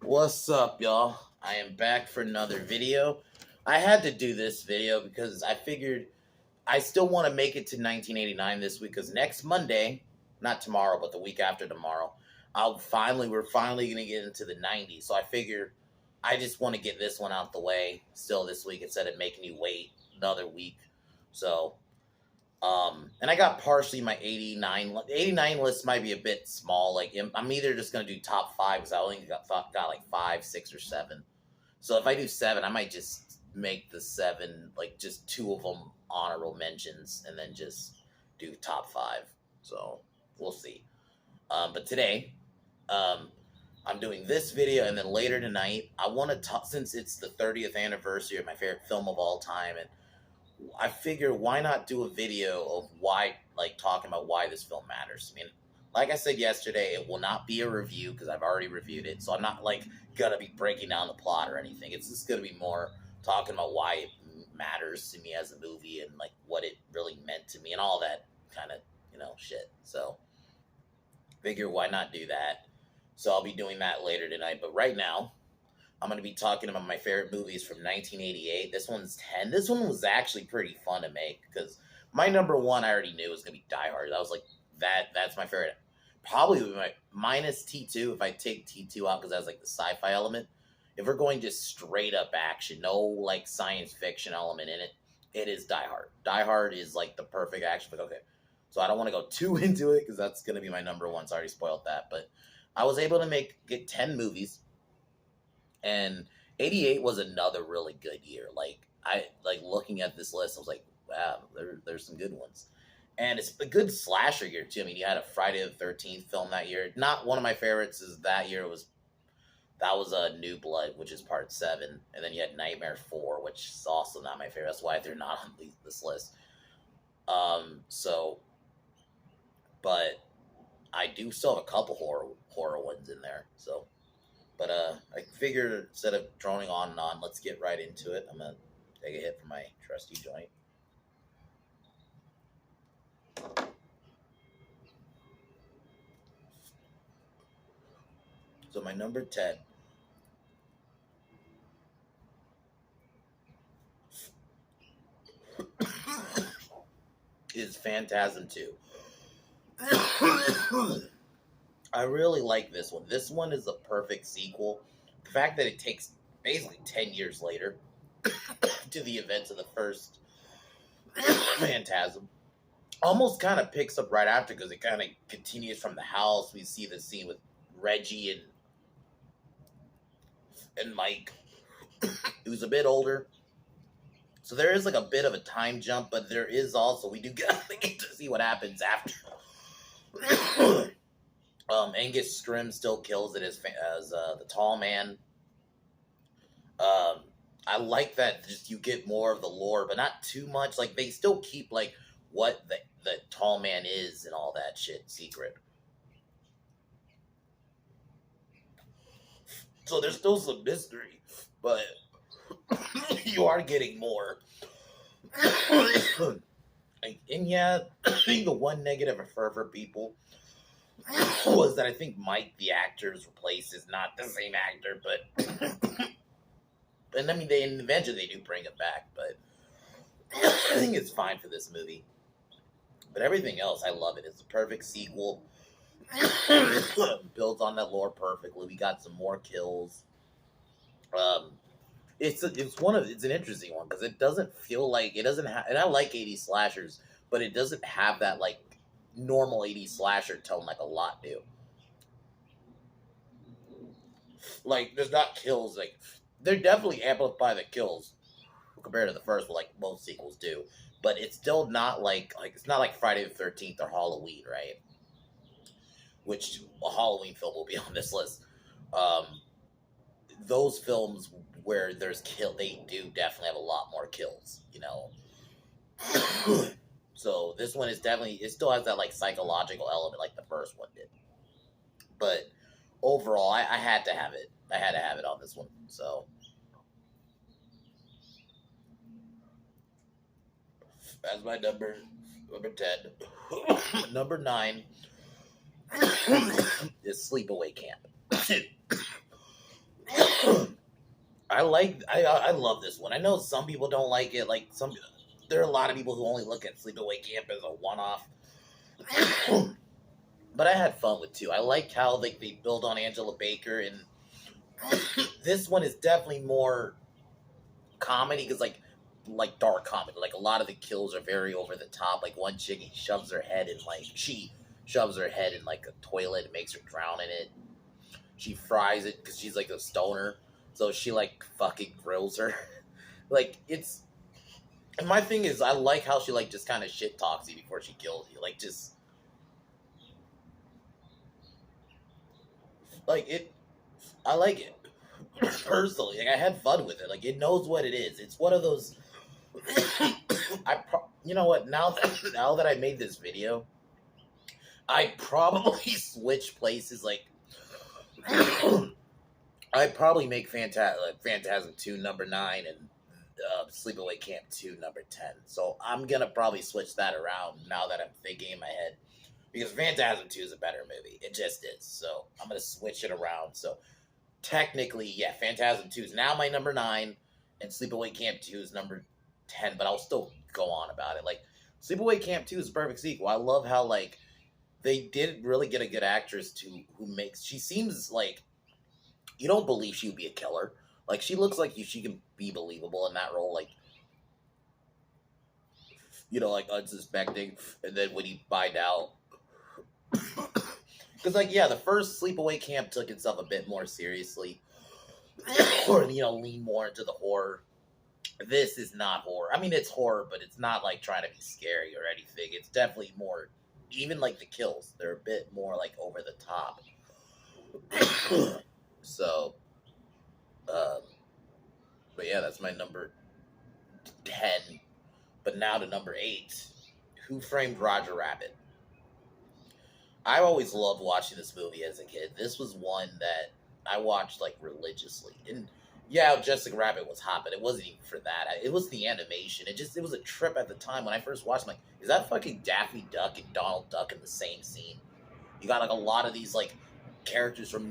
What's up, y'all? I am back for another video. I had to do this video because I figured I still want to make it to 1989 this week because next Monday, not tomorrow, but the week after tomorrow, we're finally going to get into the 90s. So I figure I just want to get this one out the way still this week instead of making you wait another week. So and I got partially my 89 list might be a bit small. Like I'm either just gonna do top five because I only got like 5, 6, or 7. So if I do 7, I might just make the 7 like just 2 of them honorable mentions and then just do top 5. So we'll see. But today, um, I'm doing this video, and then later tonight, I want to talk since it's the 30th anniversary of my favorite film of all time, and I figure why not do a video of why, like talking about why this film matters. I mean, like I said yesterday, it will not be a review because I've already reviewed it. So I'm not like gonna be breaking down the plot or anything. It's just gonna be more talking about why it matters to me as a movie and like what it really meant to me and all that kind of, shit. So figure why not do that. So I'll be doing that later tonight. But right now, I'm going to be talking about my favorite movies from 1988. This one's 10. This one was actually pretty fun to make because my number one I already knew was going to be Die Hard. I was like, that's my favorite. Probably my minus T2 if I take T2 out because that's like the sci-fi element. If we're going just straight up action, no like science fiction element in it, it is Die Hard. Die Hard is like the perfect action. But okay, so I don't want to go too into it because that's going to be my number one. So I already spoiled that. But I was able to get 10 movies. And 88 was another really good year. Like I like looking at this list, I was like, wow, there's some good ones. And it's a good slasher year too. I mean, you had a Friday the 13th film that year. Not one of my favorites is that year was a New Blood, which is part 7, and then you had Nightmare 4, which is also not my favorite. That's why they're not on this list. So, but I do still have a couple horror ones in there. So. But I figured instead of droning on and on, let's get right into it. I'm going to take a hit from my trusty joint. So my number 10 is Phantasm 2. I really like this one. This one is a perfect sequel. The fact that it takes basically 10 years later to the events of the first Phantasm almost kind of picks up right after because it kind of continues from the house. We see the scene with Reggie and Mike, who's a bit older. So there is like a bit of a time jump, but there is also, we do get to see what happens after. Angus Scrimm still kills it as the tall man. I like that just you get more of the lore, but not too much. Like they still keep like what the tall man is and all that shit secret. So there's still some mystery, but you are getting more. And yeah, I think the one negative for people was that I think Mike, the actor's replaced, is not the same actor, but and I mean eventually they do bring it back, but I think it's fine for this movie. But everything else, I love it. It's a perfect sequel. Builds on that lore perfectly. We got some more kills. It's an interesting one because it doesn't feel like it doesn't have, and I like 80s slashers, but it doesn't have that like normal 80s slasher tone like a lot do. Like there's not kills, like they're definitely amplify the kills compared to the first one, like most sequels do, but it's still not like it's not like Friday the 13th or Halloween, right? Which a Halloween film will be on this list. Those films where there's they do definitely have a lot more kills, So this one is definitely, it still has that like psychological element like the first one did. But overall, I had to have it. I had to have it on this one. So that's my number 10. Number 9 is Sleepaway Camp. I love this one. I know some people don't like it. Like there are a lot of people who only look at Sleepaway Camp as a one-off. But I had fun with two. I liked how they build on Angela Baker, and this one is definitely more comedy because like dark comedy. Like a lot of the kills are very over the top. Like one chick, she shoves her head in like a toilet and makes her drown in it. She fries it because she's like a stoner, so she like fucking grills her. Like it's and my thing is I like how she like just kind of shit talks you before she kills you. Like just like it. I like it personally. Like I had fun with it. Like it knows what it is. It's one of those. You know what? Now that I made this video, I probably switch places. Like I'd probably make Phantasm 2 number 9 and Sleepaway Camp 2 number 10. So I'm gonna probably switch that around now that I'm thinking in my head because Phantasm 2 is a better movie. It just is. So I'm gonna switch it around. So technically, yeah, Phantasm 2 is now my number 9 and Sleepaway Camp 2 is number 10, but I'll still go on about it. Like Sleepaway Camp 2 is a perfect sequel. I love how like they did really get a good actress who makes she seems like you don't believe she would be a killer. Like she looks like she can be believable in that role. Like like unsuspecting, and then when you find out, because like yeah, the first Sleepaway Camp took itself a bit more seriously, or lean more into the horror. This is not horror. I mean, it's horror, but it's not like trying to be scary or anything. It's definitely more, even like the kills, they're a bit more like over the top. So, but yeah, that's my number 10. But now to number 8, Who Framed Roger Rabbit? I always loved watching this movie as a kid. This was one that I watched like religiously. And yeah, Jessica Rabbit was hot, but it wasn't even for that. It was the animation. It was a trip at the time when I first watched. I'm like, is that fucking Daffy Duck and Donald Duck in the same scene? You got like a lot of these like characters from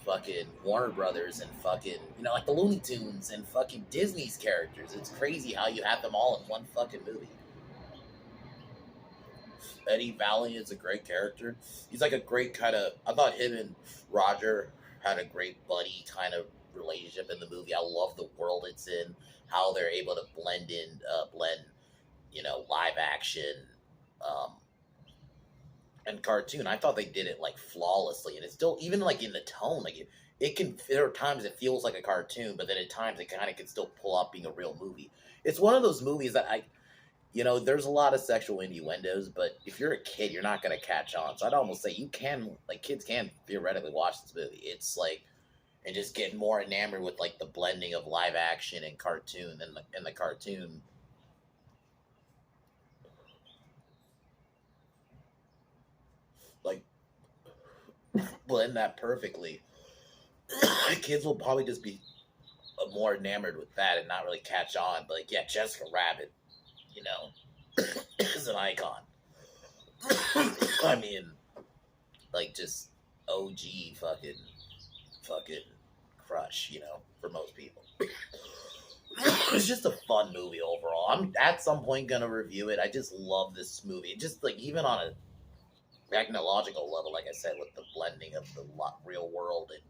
fucking Warner Brothers and fucking like the Looney Tunes and fucking Disney's characters. It's crazy how you have them all in one fucking movie. Eddie Valiant is a great character. He's like a great kind of. I thought him and Roger had a great buddy kind of relationship in the movie. I love the world it's in, how they're able to blend live action, and cartoon. I thought they did it like flawlessly, and it's still even like in the tone, like it can. There are times it feels like a cartoon, but then at times it kind of can still pull off being a real movie. It's one of those movies that there's a lot of sexual innuendos, but if you're a kid, you're not going to catch on. So I'd almost say kids can theoretically watch this movie. It's like, and just get more enamored with like the blending of live action and cartoon and the cartoon. Like, blend that perfectly. Kids will probably just be more enamored with that and not really catch on. But like, yeah, Jessica Rabbit, is an icon. I mean, like just OG fucking crush, for most people. It's just a fun movie overall. I'm at some point gonna review it. I just love this movie. Just like even on a technological level, like I said, with the blending of the real world and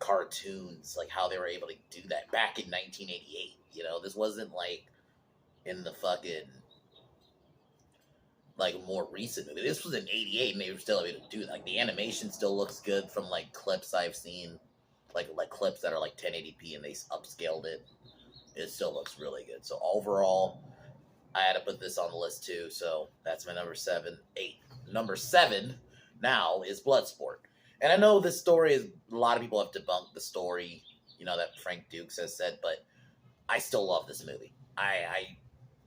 cartoons, like how they were able to do that back in 1988. This wasn't like in the fucking like more recent movie. This was in '88, and they were still able to do that. Like the animation still looks good from like clips I've seen, like clips that are like 1080p, and they upscaled it. It still looks really good. So overall, I had to put this on the list too. So that's my number 7, 8. Number 7 now is Bloodsport, and I know this story is a lot of people have debunked the story, that Frank Dukes has said, but I still love this movie. I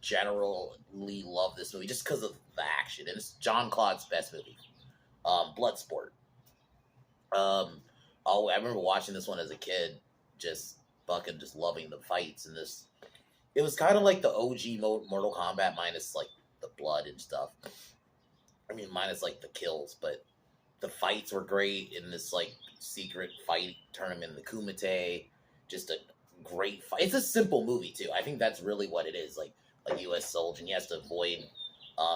generally love this movie just because of the action, and it's John Claude's best movie. Bloodsport. I remember watching this one as a kid, just loving the fights and this. It was kind of like the OG Mortal Kombat minus like the blood and stuff. I mean, minus like the kills, but The fights were great in this like secret fight tournament, the Kumite. Just a great fight. It's a simple movie too. I think that's really what it is. Like a U.S. soldier, and he has to avoid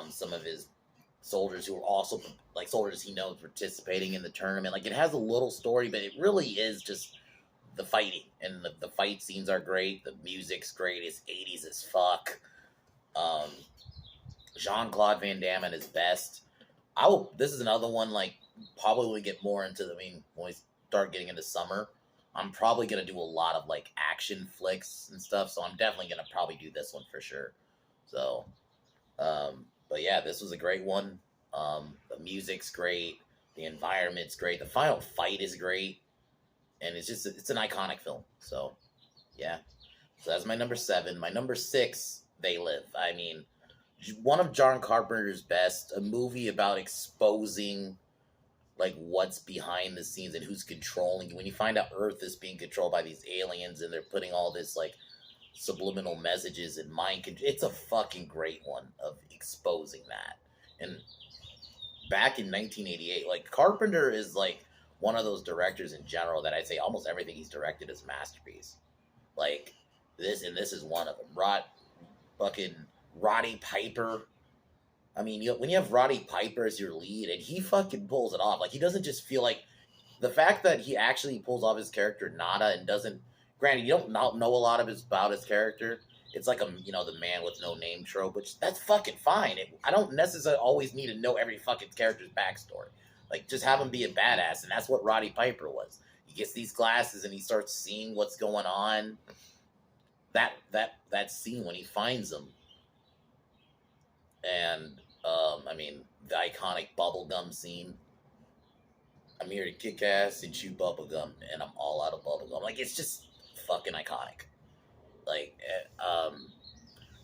some of his soldiers who are also like soldiers he knows participating in the tournament. Like it has a little story, but it really is just the fighting, and the fight scenes are great. The music's great. It's 80s as fuck. Um, Jean-Claude Van Damme at his best. I will. This is another one like probably when we get more into the. I mean, when we start getting into summer, I'm probably gonna do a lot of like action flicks and stuff. So I'm definitely gonna probably do this one for sure. So, but yeah, this was a great one. The music's great. The environment's great. The final fight is great, and it's an iconic film. So yeah. So that's my number 7. My number 6, They Live. I mean, one of John Carpenter's best, a movie about exposing like what's behind the scenes and who's controlling you. When you find out Earth is being controlled by these aliens and they're putting all this like subliminal messages and mind control, it's a fucking great one of exposing that. And back in 1988, like Carpenter is like one of those directors in general that I'd say almost everything he's directed is masterpiece. Like this is one of them. Fucking Roddy Piper. I mean, when you have Roddy Piper as your lead, and he fucking pulls it off. Like he doesn't just feel like the fact that he actually pulls off his character Nada and doesn't. Granted, you don't know a lot of about his character. It's like the man with no name trope, which that's fucking fine. I don't necessarily always need to know every fucking character's backstory. Like just have him be a badass, and that's what Roddy Piper was. He gets these glasses and he starts seeing what's going on. That scene when he finds them, and I mean the iconic bubblegum scene. I'm here to kick ass and chew bubblegum, and I'm all out of bubblegum. Like it's just fucking iconic. Like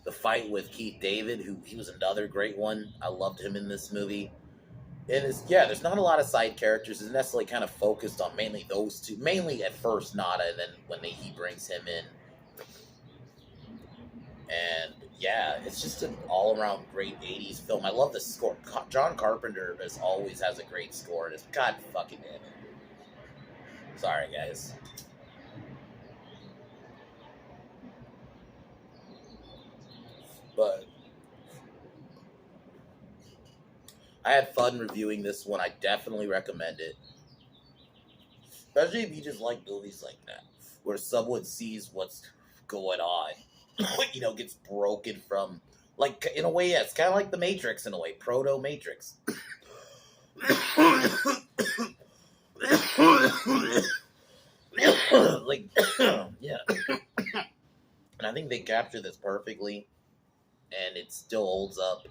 the fight with Keith David, who he was another great one. I loved him in this movie. And there's not a lot of side characters. It's necessarily kind of focused on mainly those two. Mainly at first Nada, and then when he brings him in. And yeah, it's just an all-around great 80s film. I love the score. John Carpenter always has a great score. And it's god fucking damn it. Sorry, guys. But I had fun reviewing this one. I definitely recommend it. Especially if you just like movies like that, where someone sees what's going on. Gets broken from, like, in a way, yeah, it's kind of like the Matrix in a way, proto-Matrix. Like, yeah. And I think they captured this perfectly, and it still holds up.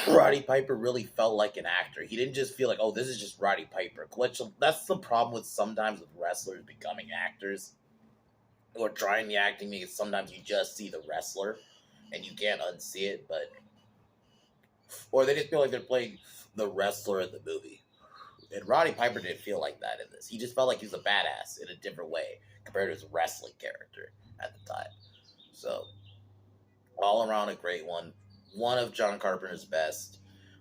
Roddy Piper really felt like an actor. He didn't just feel like, oh, this is just Roddy Piper. Which, that's the problem with sometimes with wrestlers becoming actors. Or trying the acting, because sometimes you just see the wrestler and you can't unsee it, or they just feel like they're playing the wrestler in the movie. And Roddy Piper didn't feel like that in this. He just felt like he was a badass in a different way compared to his wrestling character at the time. So, all around a great one. One of John Carpenter's best.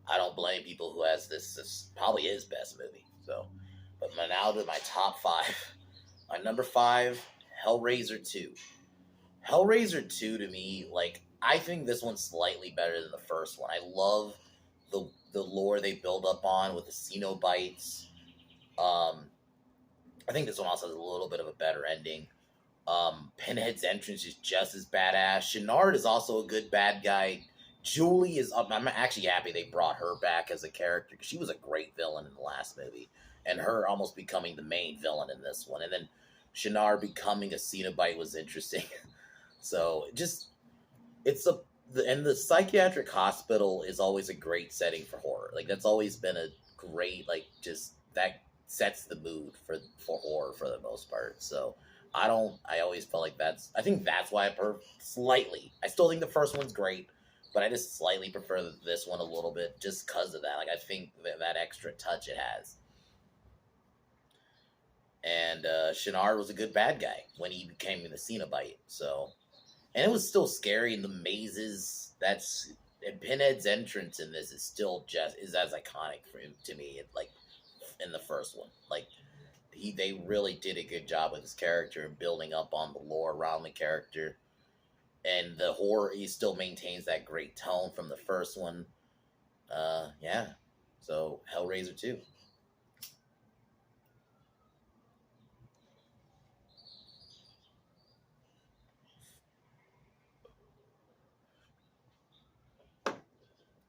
I don't blame people who has this. This probably his best movie. So, but now to my top 5. My number 5. Hellraiser 2. Hellraiser 2 to me, like, I think this one's slightly better than the first one. I love the lore they build up on with the Cenobites. I think this one also has a little bit of a better ending. Pinhead's entrance is just as badass. Shenard is also a good bad guy. Julie is up. I'm actually happy they brought her back as a character, because she was a great villain in the last movie. And her almost becoming the main villain in this one. And then Shinar becoming a Cenobite was interesting. So the psychiatric hospital is always a great setting for horror. Like that's always been a great, like, just that sets the mood for horror for the most part. So I always felt like I think that's why slightly. I still think the first one's great, but I just slightly prefer this one a little bit just because of that. Like I think that extra touch it has. And Shinar was a good bad guy when he became the Cenobite. So, and it was still scary in the mazes. and Pinhead's entrance in this is still just is as iconic for him to me. Like in the first one, like they really did a good job with his character and building up on the lore around the character, and the horror he still maintains that great tone from the first one. Yeah. So Hellraiser 2.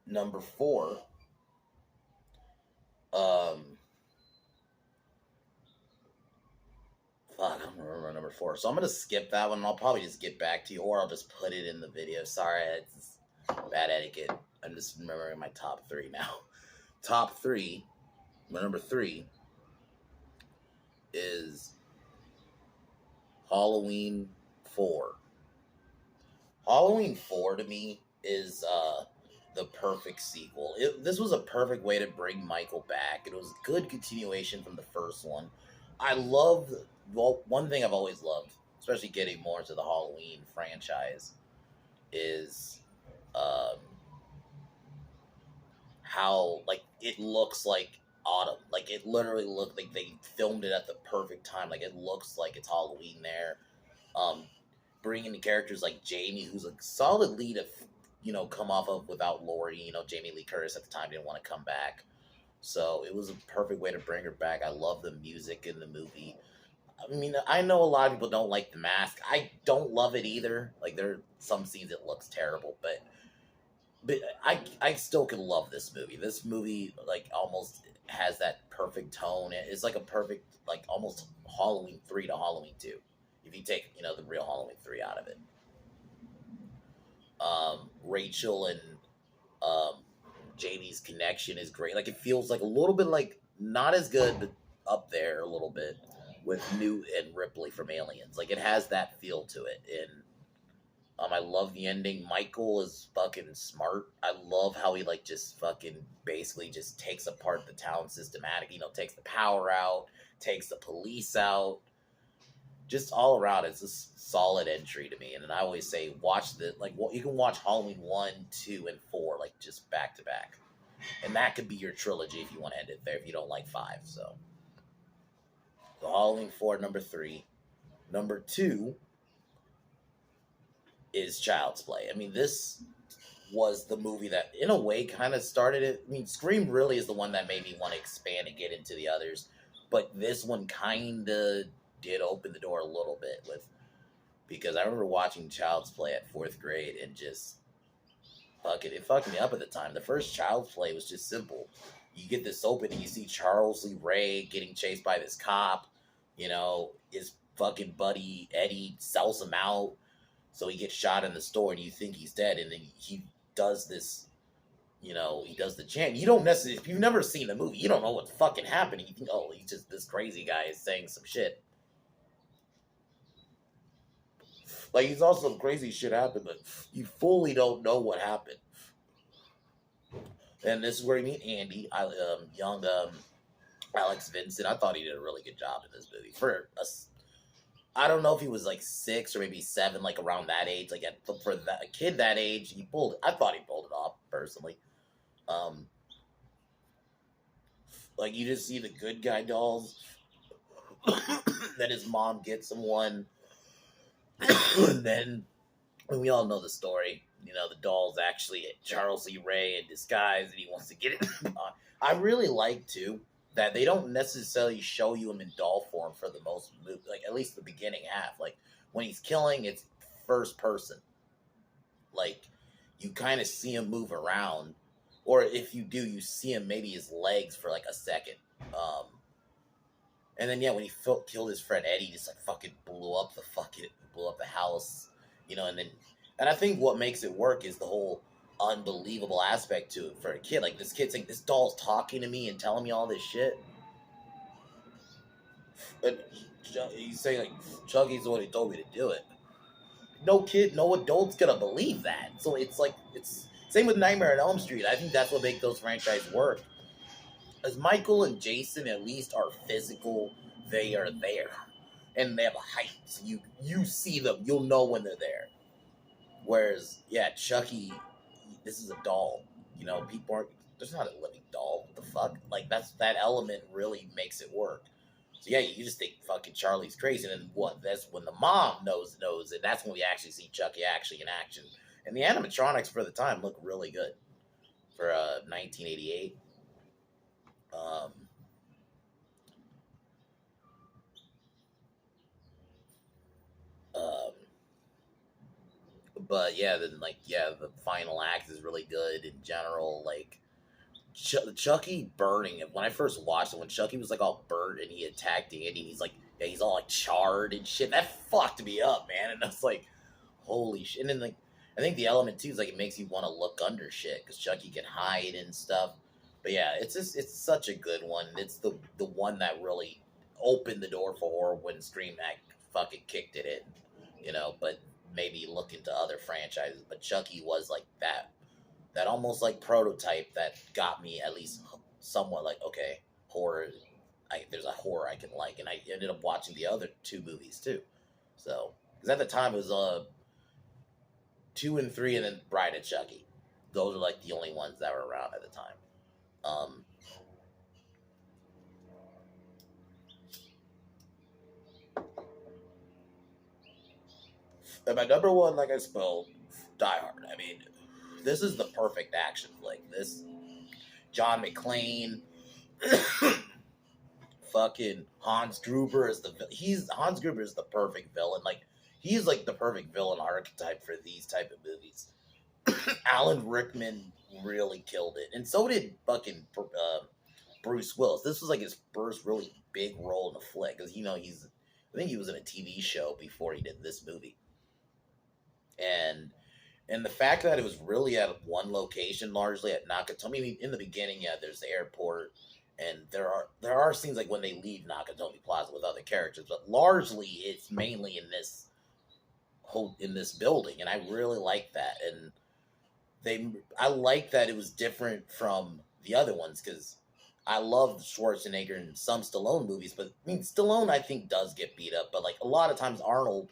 Number 4. Um Fuck, I don't remember number 4. So I'm gonna skip that one and I'll probably just get back to you, or I'll just put it in the video. Sorry, it's bad etiquette. I'm just remembering my top 3 now. Top 3. My number 3 is Halloween 4. Halloween 4 to me is the perfect sequel. This was a perfect way to bring Michael back. It was a good continuation from the first one. I love, well, one thing I've always loved, especially getting more into the Halloween franchise, is how, like, it looks like autumn. Like, it literally looked like they filmed it at the perfect time. Like, it looks like it's Halloween there. Um, Bringing the characters like Jamie, who's a solid lead of, come off of without Laurie. Jamie Lee Curtis at the time didn't want to come back. So it was a perfect way to bring her back. I love the music in the movie. I mean, I know a lot of people don't like the mask. I don't love it either. Like, there are some scenes it looks terrible, but I still can love this movie. This movie, like, almost has that perfect tone. It's like a perfect, like, almost Halloween 3 to Halloween 2. If you take, the real Halloween 3 out of it. Rachel and Jamie's connection is great. Like, it feels like a little bit like, not as good, but up there a little bit with Newt and Ripley from Aliens. Like, it has that feel to it. And I love the ending. Michael is fucking smart. I love how he, like, just fucking basically just takes apart the town systematic. Takes the power out, takes the police out. Just all around, it's a solid entry to me. And then I always say, you can watch Halloween 1, 2, and 4, like, just back to back. And that could be your trilogy if you want to end it there, if you don't like 5. So Halloween 4, number 3. Number 2 is Child's Play. I mean, this was the movie that, in a way, kind of started it. I mean, Scream really is the one that made me want to expand and get into the others. But this one kind of did open the door a little bit because I remember watching Child's Play at 4th grade and just it fucked me up at the time. The first Child's Play was just simple. You get this opening, you see Charles Lee Ray getting chased by this cop. His fucking buddy Eddie sells him out, so he gets shot in the store, and you think he's dead, and then he does this. He does the chant. You don't necessarily, if you've never seen the movie, you don't know what's fucking happening. You think, oh, he's just this crazy guy is saying some shit. Like, he's also crazy shit happened, but you fully don't know what happened. And this is where you meet Andy, young Alex Vincent. I thought he did a really good job in this movie. I don't know if he was like 6 or maybe 7, like around that age. Like, for a kid that age, I thought he pulled it off, personally. Like, you just see the good guy dolls. Then his mom gets him one. And then, we all know the story. The doll's actually Charles Lee Ray in disguise, and he wants to get it. I really like, too, that they don't necessarily show you him in doll form for the most, like, at least the beginning half. Like, when he's killing, it's first person. Like, you kind of see him move around. Or if you do, you see him, maybe his legs for, like, a second. And then, yeah, when he killed his friend Eddie, just, like, fucking blew up the house, and I think what makes it work is the whole unbelievable aspect to it for a kid. Like, this kid saying, this doll's talking to me and telling me all this shit. And he's saying, like, Chucky's the one who told me to do it. No kid, no adult's gonna believe that. So it's like, it's same with Nightmare on Elm Street. I think that's what makes those franchises work. As Michael and Jason at least are physical, they are there. And they have a height, so you see them, you'll know when they're there. Whereas, yeah, Chucky, this is a doll. You know, people aren't. There's not a living doll. What the fuck? Like that element really makes it work. So yeah, you just think fucking Charlie's crazy, and then what? That's when the mom knows, and that's when we actually see Chucky actually in action. And the animatronics for the time look really good for 1988. Um, um, but yeah, then like yeah, the final act is really good in general. Like Chucky burning it. When I first watched it, when Chucky was like all burnt and he attacked Andy, and he's like, yeah, he's all like charred and shit. That fucked me up, man. And I was like, holy shit. And then like, I think the element too is like it makes you want to look under shit because Chucky can hide and stuff. But yeah, it's such a good one. It's the one that really opened the door for horror when Scream Act fucking kicked it in, you know. But maybe look into other franchises. But Chucky was like that almost like prototype that got me at least somewhat like okay, horror. There's a horror I can like, and I ended up watching the other two movies too. So because at the time it was 2 and 3, and then Bride of Chucky. Those are like the only ones that were around at the time. And my number one, like I spelled, Die Hard. I mean, this is the perfect action flick. This John McClane, fucking Hans Gruber is Hans Gruber is the perfect villain. Like he's like the perfect villain archetype for these type of movies. Alan Rickman really killed it, and so did fucking Bruce Willis. This was like his first really big role in a flick because I think he was in a TV show before he did this movie, and the fact that it was really at one location, largely at Nakatomi. I mean, in the beginning, yeah, there's the airport, and there are scenes like when they leave Nakatomi Plaza with other characters, but largely it's mainly in this building, and I really like that. And I like that it was different from the other ones because I love Schwarzenegger in some Stallone movies, but I mean Stallone I think does get beat up, but like a lot of times Arnold,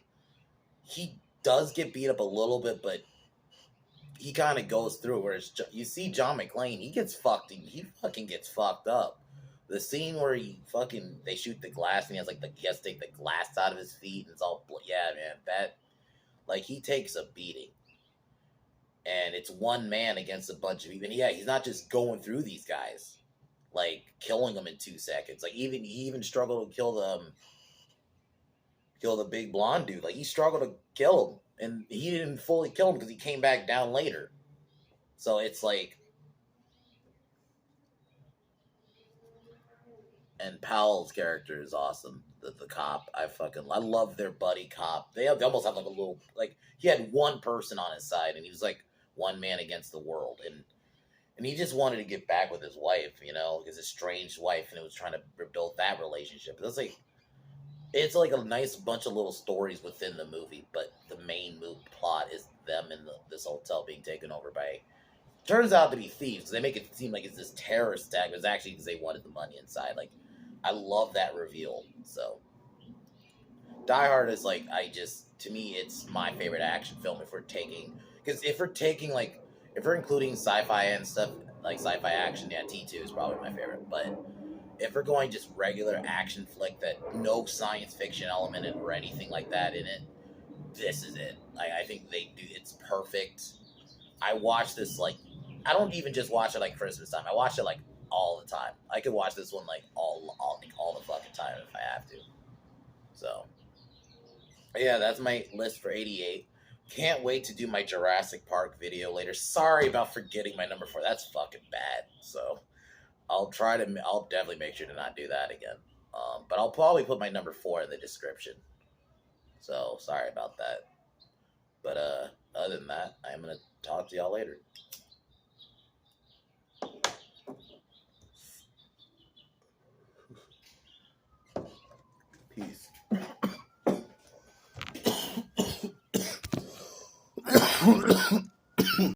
he does get beat up a little bit, but he kind of goes through. Whereas you see John McClane, he fucking gets fucked up. The scene where they shoot the glass and he has to take the glass out of his feet and it's all yeah, man, that like he takes a beating. And it's one man against a bunch of even yeah, he's not just going through these guys like killing them in 2 seconds. Like he even struggled to kill the big blonde dude. Like he struggled to kill him, and he didn't fully kill him because he came back down later. So it's like, and Powell's character is awesome. The cop, I love their buddy cop. They almost have like a little like he had one person on his side, and he was like one man against the world, and he just wanted to get back with his wife, you know, his estranged wife, and it was trying to rebuild that relationship. It's like a nice bunch of little stories within the movie, but the main plot is them in this hotel being taken over by turns out to be thieves. They make it seem like it's this terrorist attack, but it's actually because they wanted the money inside. Like I love that reveal. So Die Hard is like to me it's my favorite action film if we're including sci-fi and stuff like sci-fi action, yeah, T2 is probably my favorite. But if we're going just regular action flick that no science fiction element or anything like that in it, this is it. Like I think they do it's perfect. I watch this like I don't even just watch it like Christmas time. I watch it like all the time. I could watch this one like all the fucking time if I have to. So yeah, that's my list for 88. Can't wait to do my Jurassic Park video later. Sorry about forgetting my number 4. That's fucking bad. So I'll definitely make sure to not do that again. But I'll probably put my number 4 in the description. So sorry about that. But other than that, I'm gonna talk to y'all later. Peace.